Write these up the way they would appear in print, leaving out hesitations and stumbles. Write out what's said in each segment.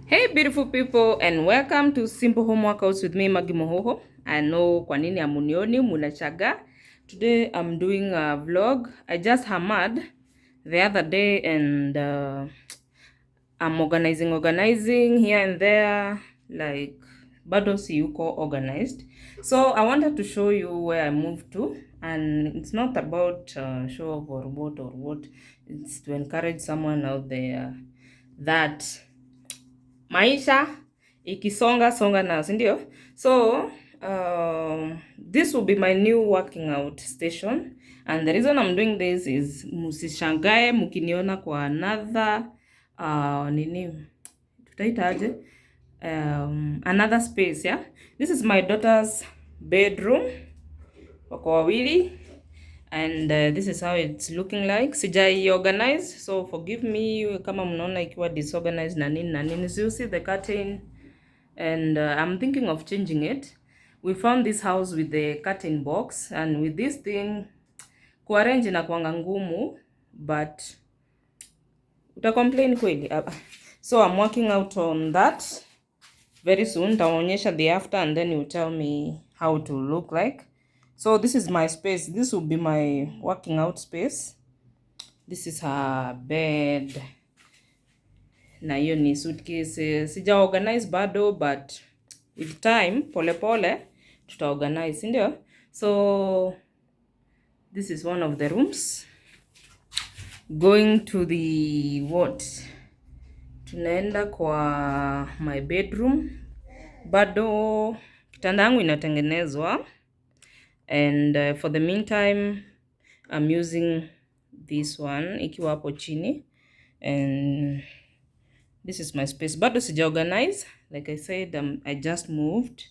Hey beautiful people, and welcome to Simple Home Workouts with me, Maggie Mohoho. I know kwa nini amunioni munachaga. Today I'm doing a vlog. I just hammered the other day and I'm organizing here and there, like bado siyuko organized. So I wanted to show you where I moved to, and it's not about show off or what. It's to encourage someone out there that maisha ikisonga songa na, si ndio? So this will be my new working out station, and the reason I'm doing this is musishangae mukiniona kwa another nini tutaitaje, another space. Yeah, this is my daughter's bedroom, wako wawili, and this is how it's looking like. Sijai organize, so forgive me kama mnaona ikiwa disorganized na nini. So you see the curtain, and I'm thinking of changing it. We found this house with the curtain box, and with this thing kuarrange na kuanga ngumu, but uta complain kweli. So I'm working out on that very soon. Taonyesha the after, and then you tell me how to look like. So this is my space. This will be my working out space. This is her bed. Na hiyo ni suitcases. Sija organize bado, but with time, pole pole, tuta organize, ndio? So this is one of the rooms. Going to the what? Tunaenda kwa my bedroom. Bado kitanda yangu inatengenezwa. And for the meantime, I'm using this one, ikiwa hapo chini. And this is my space. Bado sija organize. Like I said, I just moved.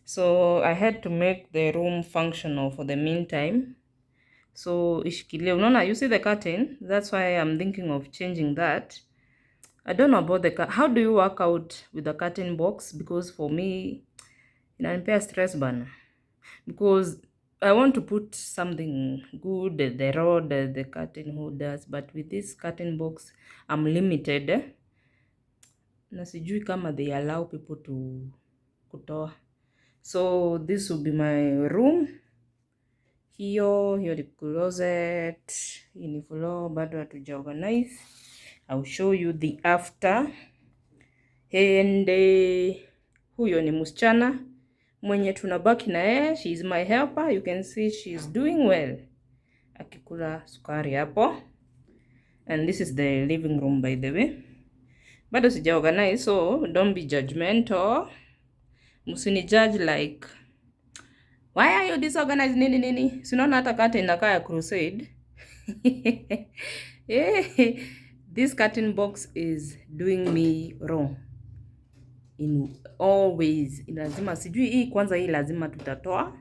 So I had to make the room functional for the meantime. So ishikilie. Unaona, you see the curtain? That's why I'm thinking of changing that. I don't know about the how do you work out with the curtain box? Because for me, inanipea stress bana. Because I want to put something good, the rod, the curtain holders, but with this curtain box, I'm limited. Na sijui kama they allow people to kutoa. So this will be my room. Hiyo ni closet, hii ni floor, bado hatuja organize. I'll show you the after. And huyo ni msichana mwenye tunabaki na yeye. She is my helper. You can see she is doing well. Akikula sukari hapo. And this is the living room, by the way. Bado sija organize, so don't be judgmental. Musini judge like, why are you disorganized nini? Sinaona hata curtain inakaa ya crusade. This curtain box is doing me wrong in all ways. Lazima sijui hii kwanza, hii lazima tutatoa.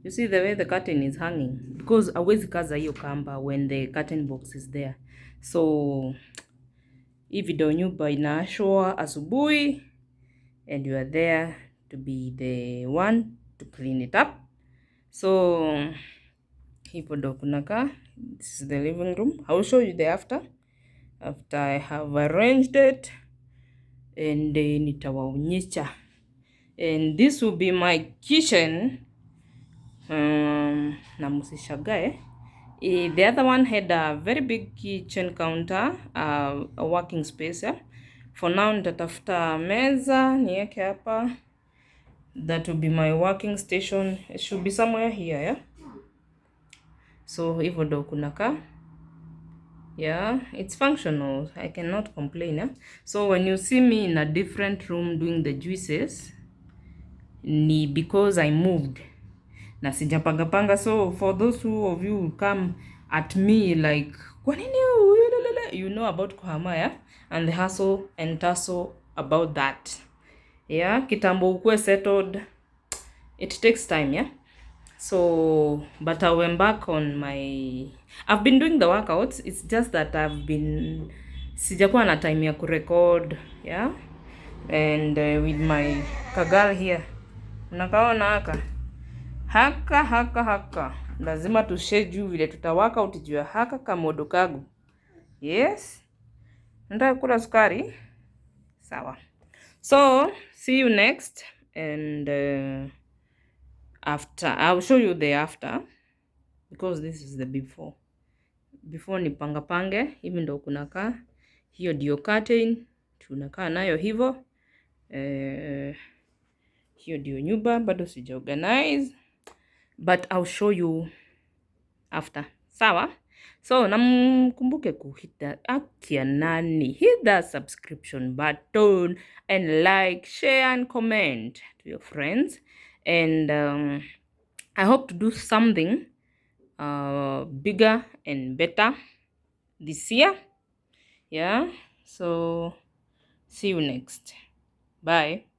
You see the way the curtain is hanging, because hawezi kaza hiyo kamba when the curtain box is there. So hii video nyumba inaashwa asubuhi, and you are there to be the one to clean it up. So hipo ndo kunakaa. This is the living room. I will show you the after I have arranged it, and nitawaonyesha. And this will be my kitchen. Na musishagae. The other one had a very big kitchen counter, a working space. Yeah? For now nitatafuta meza niweke hapa. That will be my working station. It should be somewhere here, yeah? So hivyo ndo kunakaa. Yeah, it's functional. I cannot complain. Yeah? So when you see me in a different room doing the juices, ni because I moved. Na sijapanga. So for those of you who come at me like, kwa nini you know about kuhama, yeah? And the hustle and tussle about that. Yeah, kitambo ukue settled, it takes time, yeah? So, but I went back on I've been doing the workouts. It's just that sijakuwa na time ya kurecord, yeah? And with my kagal here. Unakaona haka. Lazima tu schedule vile tuta workout juu ya haka kamodo kagu. Yes? Nataka kula sukari? Sawa. So see you next, and after I'll show you the after, because this is the before. Before ni panga pange, hivi ndo kunakaa. Hiyo ndio curtain tunakaa nayo hivyo. Hiyo ndio nyumba, bado sija organize, but I'll show you after. Sawa? So namkumbuke kuhita akia nani, hit that subscription button and like, share and comment to your friends. And I hope to do something bigger and better this year. Yeah, so see you next. Bye.